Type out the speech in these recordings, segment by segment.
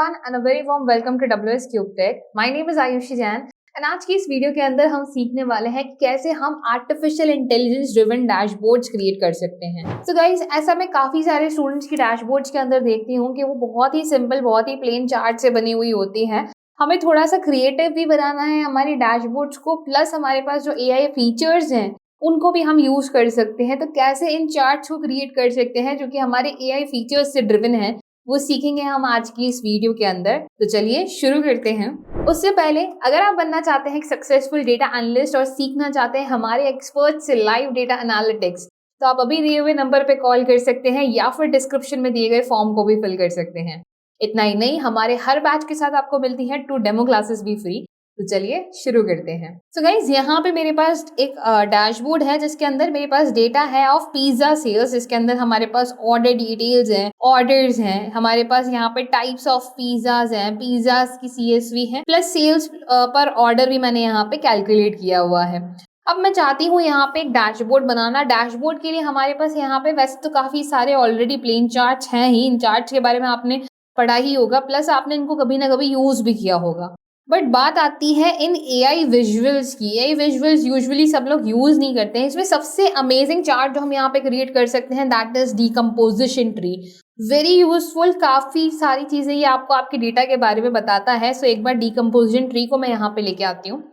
everyone and a very warm welcome to WS Cube Tech. My name is Ayushi Jain and आज की इस video के अंदर हम सीखने वाले हैं कि कैसे हम artificial intelligence driven dashboards create कर सकते हैं। So guys, ऐसा मैं काफी सारे स्टूडेंट्स की डैशबोर्ड्स के अंदर देखती हूँ कि वो बहुत ही सिंपल, बहुत ही प्लेन चार्ट से बनी हुई होती है। हमें थोड़ा सा क्रिएटिव भी बनाना है हमारी डैशबोर्ड्स को, प्लस हमारे पास जो AI फीचर्स हैं उनको भी हम यूज कर सकते हैं। तो कैसे इन चार्ट्स को क्रिएट कर सकते हैं जो कि हमारे AI फीचर्स से ड्रिवन है, वो सीखेंगे हम आज की इस वीडियो के अंदर। तो चलिए शुरू करते हैं। उससे पहले अगर आप बनना चाहते हैं एक सक्सेसफुल डेटा एनालिस्ट और सीखना चाहते हैं हमारे एक्सपर्ट से लाइव डेटा एनालिटिक्स, तो आप अभी दिए हुए नंबर पे कॉल कर सकते हैं या फिर डिस्क्रिप्शन में दिए गए फॉर्म को भी फिल कर सकते हैं। इतना ही नहीं, हमारे हर बैच के साथ आपको मिलती है 2 डेमो क्लासेस भी फ्री। तो चलिए शुरू करते हैं। सो गाइज, यहाँ पे मेरे पास एक डैशबोर्ड है जिसके अंदर मेरे पास डेटा है ऑफ पिज्जा सेल्स। इसके अंदर हमारे पास ऑर्डर डिटेल्स हैं, ऑर्डर्स हैं, हमारे पास यहाँ पे टाइप्स ऑफ पिज्जाज हैं, पिज्जाज की CSV है, प्लस सेल्स पर ऑर्डर भी मैंने यहाँ पे कैलकुलेट किया हुआ है। अब मैं चाहती हूँ यहाँ पे एक डैशबोर्ड बनाना। डैशबोर्ड के लिए हमारे पास यहाँ पे वैसे तो काफी सारे ऑलरेडी प्लेन चार्ट्स हैं ही, इन चार्ट्स के बारे में आपने पढ़ा ही होगा, प्लस आपने इनको कभी ना कभी यूज भी किया होगा। बट बात आती है इन AI विजुअल्स की। AI विजुअल्स यूजुअली सब लोग यूज नहीं करते हैं। इसमें सबसे अमेजिंग चार्ट जो हम यहाँ पे क्रिएट कर सकते हैं that is decomposition tree. Very useful, काफी सारी चीजें ये आपको आपके डेटा के बारे में बताता है। सो एक बार डिकम्पोजिशन ट्री को मैं यहाँ पे लेके आती हूँ।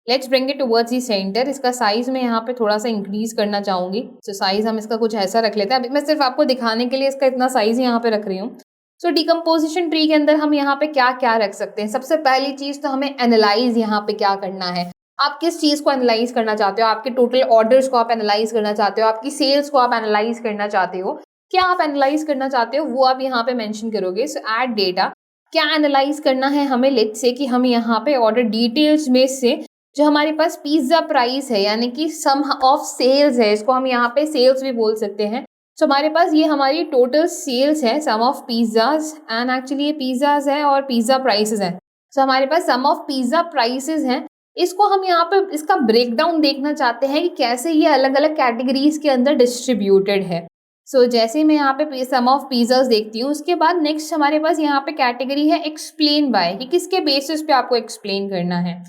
Let's bring it towards the centre. इसका साइज मैं यहाँ पे थोड़ा सा इंक्रीज करना चाहूंगी। तो साइज हम इसका कुछ ऐसा रख लेते हैं। अभी मैं सिर्फ आपको दिखाने के लिए इसका इतना साइज यहाँ पे रख रही हूँ। सो डिकम्पोजिशन ट्री के अंदर हम यहाँ पे क्या क्या रख सकते हैं। सबसे पहली चीज तो हमें एनालाइज यहाँ पे क्या करना है। आप किस चीज को एनालाइज करना चाहते हो? आपके टोटल ऑर्डर्स को आप एनालाइज करना चाहते हो, आपकी सेल्स को आप एनालाइज करना चाहते हो, क्या आप एनालाइज करना चाहते हो वो आप यहाँ पे मेंशन करोगे। सो ऐड डेटा, क्या एनालाइज करना है हमें। लेट्स से कि हम यहाँ पे ऑर्डर डिटेल्स में से जो हमारे पास पिज्जा प्राइस है यानी कि सम ऑफ सेल्स है, इसको हम यहाँ पे सेल्स भी बोल सकते हैं। तो हमारे पास ये हमारी टोटल सेल्स है, सम ऑफ पिज्जाज, एंड एक्चुअली ये पिज्जाज है और पिज्जा प्राइसेस है। तो हमारे पास सम ऑफ पिज्जा प्राइसेस हैं। इसको हम यहाँ पे इसका ब्रेकडाउन देखना चाहते हैं कि कैसे ये अलग अलग कैटेगरीज के अंदर डिस्ट्रीब्यूटेड है। सो जैसे मैं यहाँ पे सम ऑफ पिज्जाज देखती हूँ, उसके बाद नेक्स्ट हमारे पास यहाँ पे कैटेगरी है एक्सप्लेन बाय, कि किसके बेसिस पे आपको एक्सप्लेन करना है।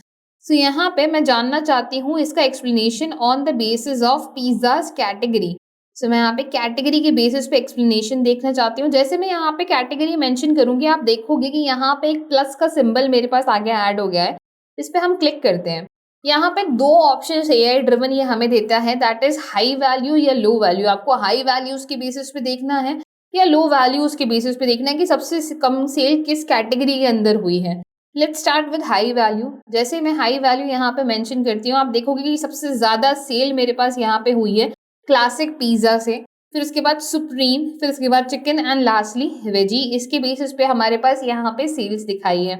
सो यहाँ पे मैं जानना चाहती हूँ इसका explanation on the basis of Piaget's category. So मैं यहाँ पे कैटेगरी के बेसिस पे एक्सप्लेनेशन देखना चाहती हूँ। जैसे मैं यहाँ पे कैटेगरी मेंशन करूंगी, आप देखोगे कि यहाँ पे एक प्लस का सिंबल मेरे पास आगे ऐड हो गया है। इस पे हम क्लिक करते हैं। यहाँ पे 2 ऑप्शन AI ड्रिवन ये हमें देता है, दैट इज हाई वैल्यू या लो वैल्यू। आपको हाई वैल्यूज के बेसिस पे देखना है या लो वैल्यूज के बेसिस पे देखना है कि सबसे कम सेल किस कैटेगरी के अंदर हुई है। Let's start with high value. जैसे मैं हाई वैल्यू यहाँ पे मेंशन करती हूँ, आप देखोगे कि सबसे ज्यादा सेल मेरे पास यहाँ पे हुई है क्लासिक पिज्जा से, फिर उसके बाद सुप्रीम, फिर उसके बाद चिकन एंड लास्टली वेजी। इसके बेसिस पे हमारे पास यहाँ पे सेल्स दिखाई है।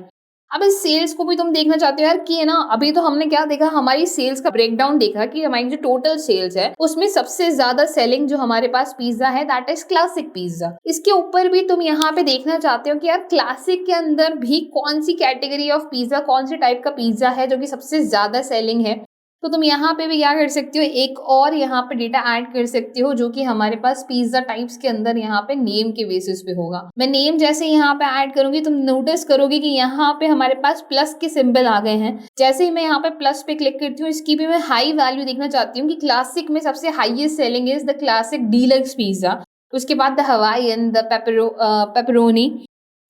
अब इस सेल्स को भी तुम देखना चाहते हो यार कि है ना, अभी तो हमने क्या देखा, हमारी सेल्स का ब्रेकडाउन देखा कि हमारी जो टोटल सेल्स है उसमें सबसे ज्यादा सेलिंग जो हमारे पास पिज्जा है दैट इज क्लासिक पिज्जा। इसके ऊपर भी तुम यहाँ पे देखना चाहते हो कि यार क्लासिक के अंदर भी कौन सी कैटेगरी ऑफ पिज्जा, कौन सी टाइप का पिज्जा है जो कि सबसे ज्यादा सेलिंग है। तो तुम यहाँ पे भी क्या कर सकते हो, एक और यहाँ पे डेटा ऐड कर सकते हो जो कि हमारे पास पिज्जा टाइप्स के अंदर यहाँ पे नेम के बेसिस पे होगा। मैं नेम जैसे यहाँ पे ऐड करूंगी, तुम नोटिस करोगे कि यहाँ पे हमारे पास प्लस के सिंबल आ गए हैं। जैसे ही मैं यहाँ पे प्लस पे क्लिक करती हूँ, इसकी भी मैं हाई वैल्यू देखना चाहती हूँ कि क्लासिक में सबसे highest selling is the classic deluxe pizza, उसके बाद the Hawaiian, the pepperoni,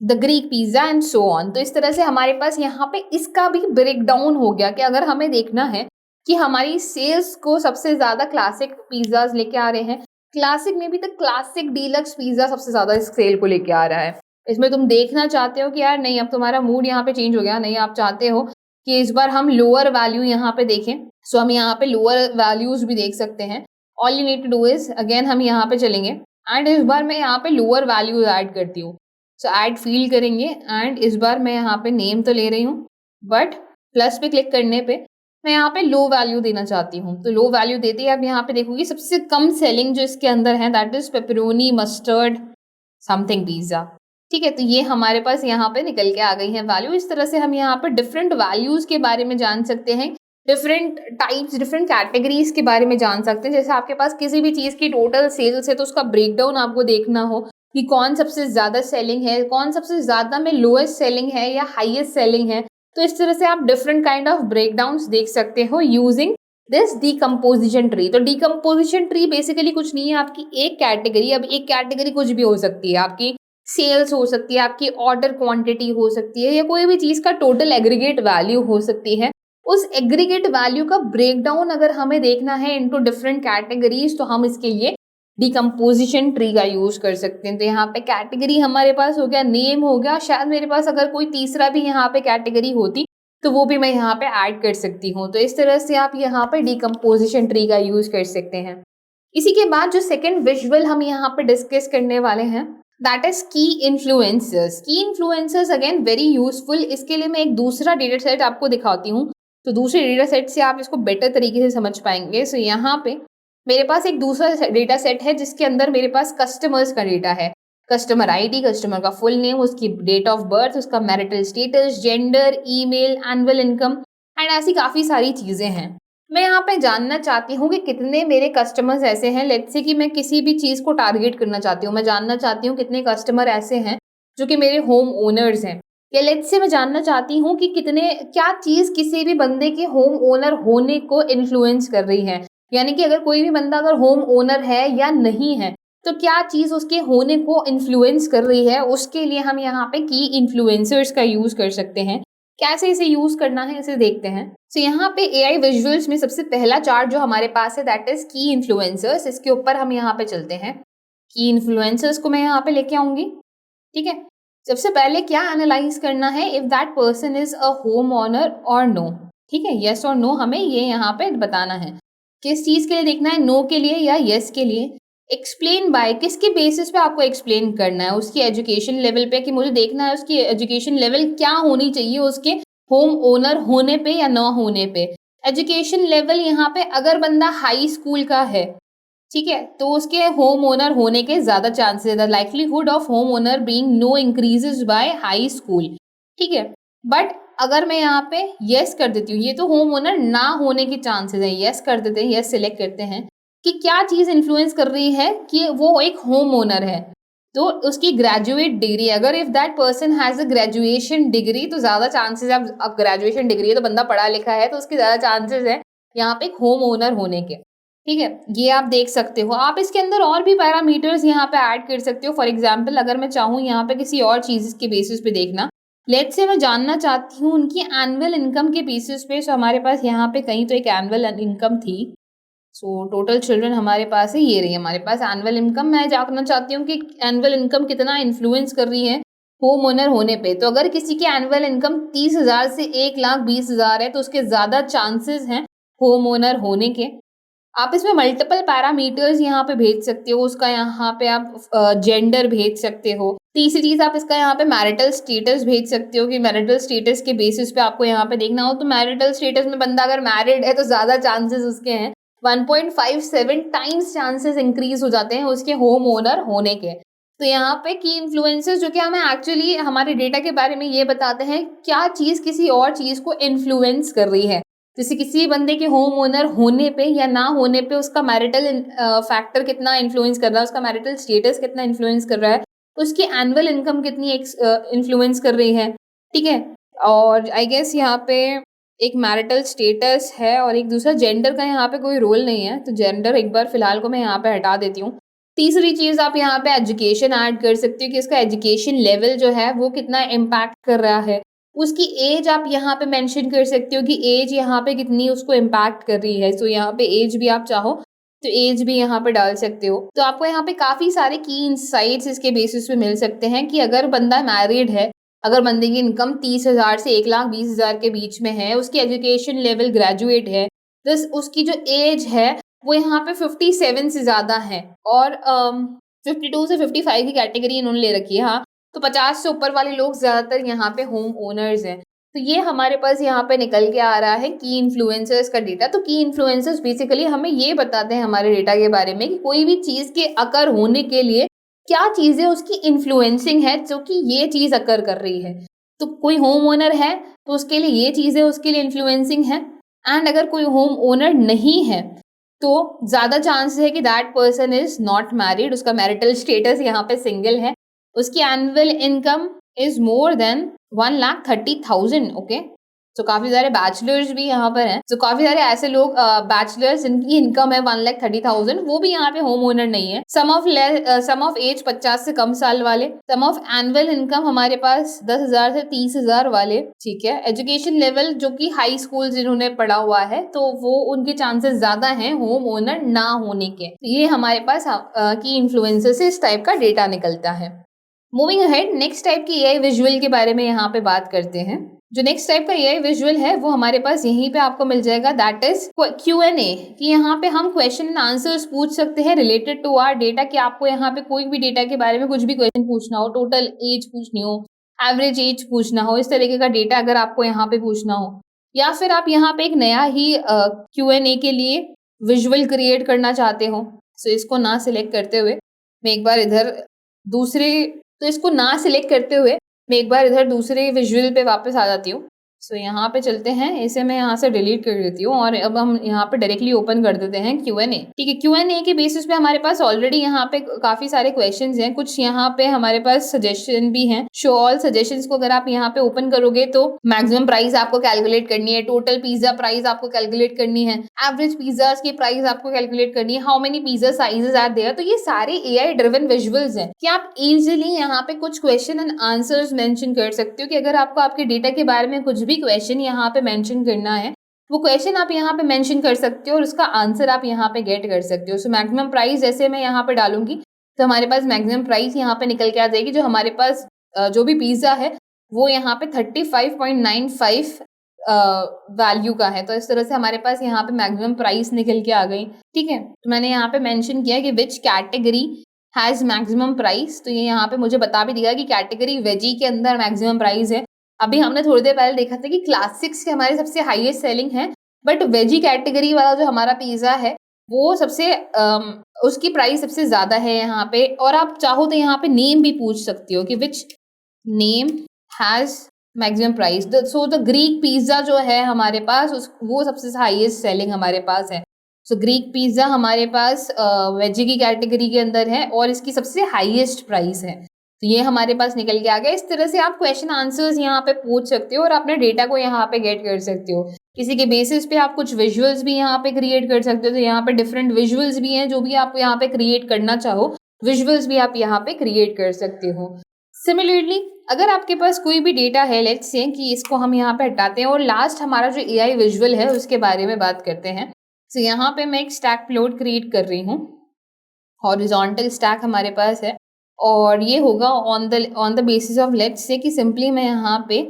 the Greek pizza and so on. तो इस तरह से हमारे पास यहाँ पे इसका भी ब्रेकडाउन हो गया कि अगर हमें देखना है कि हमारी सेल्स को सबसे ज्यादा क्लासिक पिज्जाज लेके आ रहे हैं, क्लासिक में भी तो क्लासिक डीलक्स पिज्जा सबसे ज्यादा इस सेल को लेके आ रहा है। इसमें तुम देखना चाहते हो कि यार नहीं, अब तुम्हारा मूड यहाँ पे चेंज हो गया, नहीं आप चाहते हो कि इस बार हम लोअर वैल्यू यहाँ पे देखें। सो हम यहाँ पे लोअर वैल्यूज भी देख सकते हैं। All you need to do is again हम यहाँ पे चलेंगे एंड इस बार मैं यहाँ पे लोअर वैल्यूज ऐड करती हूँ। सो ऐड फील्ड करेंगे एंड इस बार मैं यहाँ पे नेम तो ले रही हूँ, बट प्लस पे क्लिक करने पे मैं यहाँ पे लो वैल्यू देना चाहती हूँ। तो लो वैल्यू देते ही आप यहाँ पे देखोगे सबसे कम सेलिंग जो इसके अंदर है that is pepperoni mustard something pizza. ठीक है, तो ये हमारे पास यहाँ पे निकल के आ गई है वैल्यू। इस तरह से हम यहाँ पे डिफरेंट वैल्यूज के बारे में जान सकते हैं, डिफरेंट टाइप्स, डिफरेंट कैटेगरीज के बारे में जान सकते हैं। जैसे आपके पास किसी भी चीज की टोटल सेल्स है तो उसका ब्रेकडाउन आपको देखना हो, कि कौन सबसे ज़्यादा सेलिंग है, कौन सबसे ज़्यादा में लोएस्ट सेलिंग है या हाईएस्ट सेलिंग है। तो इस तरह से आप डिफरेंट काइंड ऑफ ब्रेकडाउन्स देख सकते हो यूजिंग दिस डीकम्पोजिशन ट्री। तो डीकम्पोजिशन ट्री बेसिकली कुछ नहीं है, आपकी एक कैटेगरी, अब एक कैटेगरी कुछ भी हो सकती है, आपकी सेल्स हो सकती है, आपकी ऑर्डर क्वांटिटी हो सकती है, या कोई भी चीज़ का टोटल एग्रीगेट वैल्यू हो सकती है। उस एग्रीगेट वैल्यू का ब्रेकडाउन अगर हमें देखना है इनटू डिफरेंट कैटेगरीज, तो हम इसके लिए डीकम्पोजिशन ट्री का यूज कर सकते हैं। तो यहाँ पे कैटेगरी हमारे पास हो गया, नेम हो गया, शायद मेरे पास अगर कोई तीसरा भी यहाँ पे कैटेगरी होती तो वो भी मैं यहाँ पे ऐड कर सकती हूँ। तो इस तरह से आप यहाँ पे डीकम्पोजिशन ट्री का यूज कर सकते हैं। इसी के बाद जो सेकंड विजुअल हम यहाँ पे डिस्कस करने वाले हैं, दैट इज की इन्फ्लुएंसर्स। की इन्फ्लुएंसर्स अगेन वेरी यूजफुल। इसके लिए मैं एक दूसरा डेटा सेट आपको दिखाती हूँ, तो दूसरे डेटा सेट से आप इसको बेटर तरीके से समझ पाएंगे। सो यहाँ पे मेरे पास एक दूसरा डेटा सेट है जिसके अंदर मेरे पास कस्टमर्स का डेटा है, कस्टमर आईडी, कस्टमर का फुल नेम, उसकी डेट ऑफ बर्थ, उसका marital status, gender, email, annual income and ऐसी काफ़ी सारी चीज़ें हैं। मैं यहाँ पे जानना चाहती हूँ कि कितने मेरे कस्टमर्स ऐसे हैं, लेट्स से कि मैं किसी भी चीज़ को टारगेट करना चाहती हूँ, मैं जानना चाहती हूँ कितने कस्टमर ऐसे हैं जो कि मेरे होम ओनर्स हैं, या लेट्स से मैं जानना चाहती हूँ कि कितने क्या चीज़ किसी भी बंदे के होम ओनर होने को इन्फ्लुएंस कर रही है, यानी कि अगर कोई भी बंदा अगर होम ओनर है या नहीं है तो क्या चीज़ उसके होने को इन्फ्लुएंस कर रही है, उसके लिए हम यहाँ पे की इन्फ्लुएंसर्स का यूज़ कर सकते हैं। कैसे इसे यूज़ करना है इसे देखते हैं। सो यहाँ पे एआई विजुअल्स में सबसे पहला चार्ट जो हमारे पास है दैट इज की इन्फ्लुएंसर्स। इसके ऊपर हम यहाँ पे चलते हैं। की इन्फ्लुएंसर्स को मैं यहाँ पे लेके आऊंगी, ठीक है। सबसे पहले क्या एनालाइज करना है, if that person is a home owner और नो, ठीक है, यस और नो हमें ये यहाँ पे बताना है। किस चीज़ के लिए देखना है, नो के लिए या यस के लिए। एक्सप्लेन बाय, किसके बेसिस पे आपको एक्सप्लेन करना है, उसकी एजुकेशन लेवल पे, कि मुझे देखना है उसकी एजुकेशन लेवल क्या होनी चाहिए उसके होम ओनर होने पे या ना होने पे। एजुकेशन लेवल यहाँ पे अगर बंदा हाई स्कूल का है, ठीक है, तो उसके होम ओनर होने के ज़्यादा chances, the likelihood of home owner being no increases by high school, ठीक है। बट अगर मैं यहाँ पे यस कर देती हूँ, ये तो होम ओनर ना होने के चांसेस है, यस कर देते हैं, यस सिलेक्ट करते हैं कि क्या चीज़ इन्फ्लुएंस कर रही है कि वो एक होम ओनर है, तो उसकी ग्रेजुएट डिग्री, अगर if that person has a graduation degree तो ज़्यादा चांसेस है, अब ग्रेजुएशन डिग्री है तो बंदा पढ़ा लिखा है तो उसके ज़्यादा चांसेस है यहाँ पे एक होम ओनर होने के, ठीक है। ये आप देख सकते हो। आप इसके अंदर और भी पैरामीटर्स यहाँ पे ऐड कर सकते हो। फॉर एग्जाम्पल अगर मैं चाहूँ यहाँ पे किसी और चीज़ के बेसिस पे देखना, लेट्स से मैं जानना चाहती हूँ उनकी एनुअल इनकम के बेसिस पे। सो हमारे पास यहाँ पे कहीं तो एक एनुअल इनकम थी। सो टोटल चिल्ड्रन हमारे पास है, ये रही हमारे पास एनुअल इनकम। मैं जानना चाहती हूँ कि एनुअल इनकम कितना इन्फ्लुएंस कर रही है होम ओनर होने पे। तो अगर किसी की एनुअल इनकम 30,000 से 1,20,000 है तो उसके ज़्यादा चांसेस हैं होम ओनर होने के। आप इसमें मल्टीपल पैरामीटर्स यहाँ पे भेज सकते हो, उसका यहाँ पे आप जेंडर भेज सकते हो। तीसरी चीज़ आप इसका यहाँ पे मैरिटल स्टेटस भेज सकते हो कि मैरिटल स्टेटस के बेसिस पे आपको यहाँ पे देखना हो। तो मैरिटल स्टेटस में बंदा अगर मैरिड है तो ज़्यादा चांसेस उसके हैं, 1.57 टाइम्स चांसेस इंक्रीज हो जाते हैं उसके होम ओनर होने के। तो यहाँ पे की इन्फ्लुएंसर्स जो कि हमें एक्चुअली हमारे डेटा के बारे में ये बताते हैं क्या चीज़ किसी और चीज़ को इन्फ्लुएंस कर रही है। जैसे किसी बंदे के होम ओनर होने पे या ना होने पे उसका मैरिटल फैक्टर कितना इन्फ्लुएंस कर रहा है, उसका मैरिटल स्टेटस कितना इन्फ्लुएंस कर रहा है, उसकी एनुअल इनकम कितनी इन्फ्लुएंस कर रही है, ठीक है। और आई गेस यहाँ पे एक मैरिटल स्टेटस है और एक दूसरा जेंडर का यहाँ पे कोई रोल नहीं है, तो जेंडर एक बार फिलहाल को मैं यहाँ पे हटा देती हूँ। तीसरी चीज़ आप यहाँ पे एजुकेशन ऐड कर सकते हो कि इसका एजुकेशन लेवल जो है वो कितना इम्पैक्ट कर रहा है। उसकी एज आप यहाँ पे मेंशन कर सकते हो कि एज यहाँ पे कितनी उसको इम्पैक्ट कर रही है। सो यहाँ पे एज भी आप चाहो तो एज भी यहाँ पे डाल सकते हो। तो आपको यहाँ पे काफ़ी सारे की इंसाइट्स इसके बेसिस पे मिल सकते हैं कि अगर बंदा मैरिड है, अगर बंदे की इनकम 30,000 से 1,20,000 के बीच में है, उसकी एजुकेशन लेवल ग्रेजुएट है, प्लस उसकी जो एज है वो यहाँ पे 57 से ज़्यादा है और 52 से 55 की कैटेगरी इन्होंने ले रखी है। हाँ, तो 50 से ऊपर वाले लोग ज़्यादातर यहाँ पे होम ओनर्स हैं। तो ये हमारे पास यहाँ पे निकल के आ रहा है की इन्फ्लुएंसर्स का डेटा। तो की इन्फ्लुएंसर्स बेसिकली हमें ये बताते हैं हमारे डेटा के बारे में कि कोई भी चीज़ के अकर होने के लिए क्या चीज़ें उसकी इन्फ्लुएंसिंग है जो कि ये चीज़ अकर कर रही है। तो कोई होम ओनर है तो उसके लिए ये चीज़ें उसके लिए इन्फ्लुएंसिंग है, एंड अगर कोई होम ओनर नहीं है तो ज्यादा चांसेस है कि that person is not married, उसका मैरिटल स्टेटस यहाँ पे सिंगल है, उसकी annual income is more than 1,30,000। Okay, तो काफी सारे बैचलर्स भी यहाँ पर हैं, तो काफी सारे ऐसे लोग बैचलर्स जिनकी इनकम है 1,30,000, वो भी यहाँ पे होम ओनर नहीं है। सम ऑफ एज 50 से कम साल वाले, सम ऑफ एनुअल इनकम हमारे पास 10,000 से 30,000 वाले, ठीक है। एजुकेशन लेवल जो कि हाई स्कूल जिन्होंने पढ़ा हुआ है, तो वो उनके चांसेस ज्यादा हैं होम ओनर ना होने के। तो ये हमारे पास की इन्फ्लुएंसर से इस टाइप का डेटा निकलता है। मूविंग अहेड, नेक्स्ट टाइप की एआई विजुअल के बारे में यहाँ पे बात करते हैं। जो नेक्स्ट टाइप का एआई विजुअल है वो हमारे पास यहीं पे आपको मिल जाएगा, दैट इज Q&A, कि यहाँ पे हम क्वेश्चन एंड आंसर्स पूछ सकते हैं रिलेटेड टू आवर डेटा, कि आपको यहाँ पे कोई भी डेटा के बारे में कुछ भी क्वेश्चन पूछना हो, टोटल एज पूछनी हो, एवरेज एज पूछना हो, इस तरीके का डेटा अगर आपको यहाँ पे पूछना हो, या फिर आप यहाँ पे एक नया ही Q&A के लिए विजुअल क्रिएट करना चाहते हो। सो इसको ना सिलेक्ट करते हुए मैं एक बार इधर दूसरे विजुअल पे वापस आ जाती हूँ। सो यहाँ पे चलते हैं, इसे मैं यहाँ से डिलीट कर देती हूँ और अब हम यहाँ पे डायरेक्टली ओपन कर देते हैं Q&A। ठीक है, Q&A के बेसिस पे हमारे पास ऑलरेडी यहाँ पे काफी सारे क्वेश्चंस हैं, कुछ यहाँ पे हमारे पास सजेशन भी हैं। शो ऑल सजेशंस को अगर आप यहाँ पे ओपन करोगे तो मैक्सिमम प्राइस आपको कैलकुलेट करनी है, टोटल पिज्जा प्राइस आपको कैलकुलेट करनी है, एवरेज पिज्जा की प्राइस आपको कैलकुलेट करनी है, how many pizza sizes are there. तो ये सारे एआई ड्रिवन विजुअल्स हैं कि आप इजीली यहाँ पे कुछ क्वेश्चन एंड आंसर्स मेंशन कर सकते हो, कि अगर आपको आपके डेटा के बारे में कुछ भी क्वेश्चन यहाँ पे मेंशन करना है, वो क्वेश्चन आप यहाँ पे मेंशन कर सकते हो और उसका आंसर आप यहाँ पे गेट कर सकते हो। सो मैक्सिमम प्राइस जैसे मैं यहाँ पे डालूंगी तो हमारे पास मैक्सिमम प्राइस यहाँ पे निकल के आ जाएगी, जो हमारे पास जो भी पिज्जा है वो यहाँ पे 35.95 वैल्यू का है। तो इस तरह से हमारे पास यहाँ पे मैक्सिमम प्राइस निकल के आ गई। ठीक है, तो मैंने यहाँ पे मेंशन किया कि which category has maximum price, तो ये यहाँ पे मुझे बता भी दिया कि कैटेगरी वेजी के अंदर मैक्सिमम प्राइस है। अभी हमने थोड़ी देर पहले देखा था कि क्लासिक्स के हमारे सबसे हाईएस्ट सेलिंग है, बट वेजी कैटेगरी वाला जो हमारा पिज्जा है वो सबसे उसकी प्राइस सबसे ज्यादा है यहाँ पे। और आप चाहो तो यहाँ पे नेम भी पूछ सकती हो कि which name has maximum price. So the Greek pizza जो है हमारे पास वो सबसे हाईएस्ट सेलिंग हमारे पास है। सो ग्रीक पिज्जा हमारे पास वेजी की कैटेगरी के अंदर है और इसकी सबसे हाईएस्ट प्राइस है। तो ये हमारे पास निकल के आ गया। इस तरह से आप क्वेश्चन आंसर्स यहाँ पे पूछ सकते हो और अपने डेटा को यहाँ पे गेट कर सकते हो। किसी के बेसिस पे आप कुछ विजुअल्स भी यहाँ पे क्रिएट कर सकते हो। तो यहाँ पे डिफरेंट विजुअल्स भी हैं, जो भी आप यहाँ पे क्रिएट करना चाहो विजुअल्स भी आप यहाँ पे क्रिएट कर सकते हो। सिमिलरली अगर आपके पास कोई भी डेटा है, लेट्स से कि इसको हम यहाँ पे हटाते हैं और लास्ट हमारा जो एआई विजुअल है उसके बारे में बात करते हैं। तो यहाँ पे मैं एक स्टैक प्लॉट क्रिएट कर रही हूँ, हॉरिजॉन्टल स्टैक हमारे पास है और ये होगा on the basis of let's say कि सिंपली मैं यहाँ पे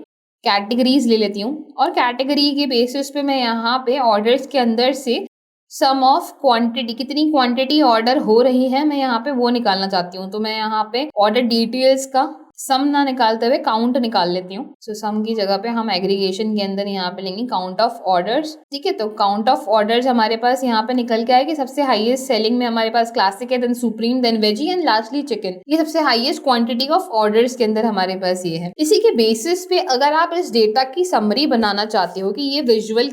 कैटेगरीज ले लेती हूँ और कैटेगरी के बेसिस पे मैं यहाँ पे ऑर्डर्स के अंदर से सम ऑफ क्वांटिटी, कितनी क्वांटिटी ऑर्डर हो रही है मैं यहाँ पे वो निकालना चाहती हूँ। तो मैं यहाँ पे ऑर्डर डिटेल्स का सम ना निकालते हुए काउंट निकाल लेती हूँ। सो सम की जगह पे हम एग्रीगेशन के अंदर यहाँ पे लेंगे काउंट ऑफ ऑर्डर्स। ठीक है, तो काउंट ऑफ ऑर्डर्स हमारे पास यहाँ पे निकल के आए कि सबसे हाईएस्ट सेलिंग में हमारे पास क्लासिक है, then supreme, then veggie and lastly chicken. ये सबसे हाईएस्ट क्वांटिटी ऑफ ऑर्डर्स के अंदर हमारे पास ये है। इसी के बेसिस पे अगर आप इस डेटा की समरी बनाना चाहते हो कि ये विजुअल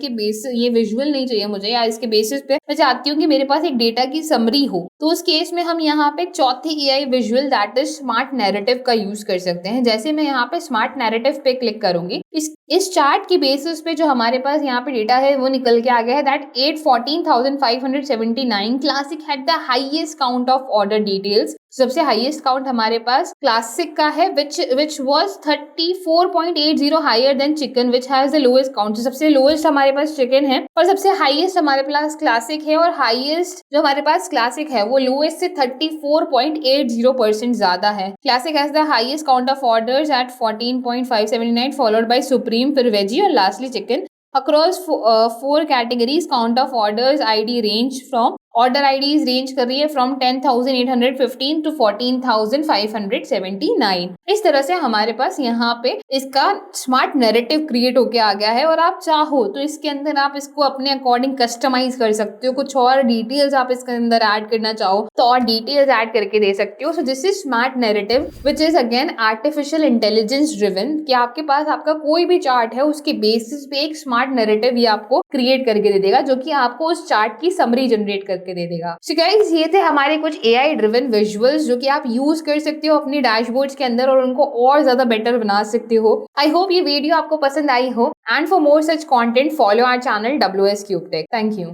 नहीं चाहिए मुझे, या इसके बेसिस पे मैं चाहती हूँ कि मेरे पास एक डेटा की समरी हो, तो उस केस में हम यहाँ पे चौथी AI visual that is smart narrative का यूज कर सकते हैं। जैसे मैं यहाँ पे स्मार्ट नैरेटिव पे क्लिक करूंगी, इस चार्ट की बेसिस पे जो हमारे पास यहाँ पे डेटा है वो निकल के आ गया है that 814,579 classic had the highest count of order details. सबसे हाईएस्ट काउंट हमारे पास क्लासिक का है which was 34.80 higher than chicken which has the lowest count. सबसे लोएस्ट हमारे पास चिकन है और सबसे हाईएस्ट हमारे पास क्लासिक है, और हाईएस्ट जो हमारे पास क्लासिक है वो लोएस्ट से 34.80% ज्यादा है। Classic has the highest count of orders at 14.579 followed by supreme, फिर वेजी और lastly chicken. Across 4 categories, count of orders ID range from order IDs range कर रही है फ्रॉम 10,815 टू 14,579। इस तरह से हमारे पास यहाँ पे इसका स्मार्ट नैरेटिव क्रिएट होके आ गया है और आप चाहो तो इसके अंदर आप इसको अपने अकॉर्डिंग कस्टमाइज कर सकते हो। कुछ और डिटेल्स आप इसके अंदर ऐड करना चाहो तो और डिटेल्स ऐड करके दे सकते हो। So this is smart narrative which is again artificial intelligence driven, कि आपके पास आपका कोई भी चार्ट है उसके बेसिस पे एक स्मार्ट नैरेटिव ये आपको क्रिएट करके दे देगा, जो कि आपको उस चार्ट की समरी जनरेट करके दे देगा। सो गाइस, ये थे हमारे कुछ एआई ड्रिवन विजुअल्स जो कि आप यूज कर सकते हो अपनी डैशबोर्ड्स के अंदर और उनको और ज्यादा बेटर बना सकते हो। आई होप ये वीडियो आपको पसंद आई हो, and for more such content follow our channel WS Cube Tech। Thank you.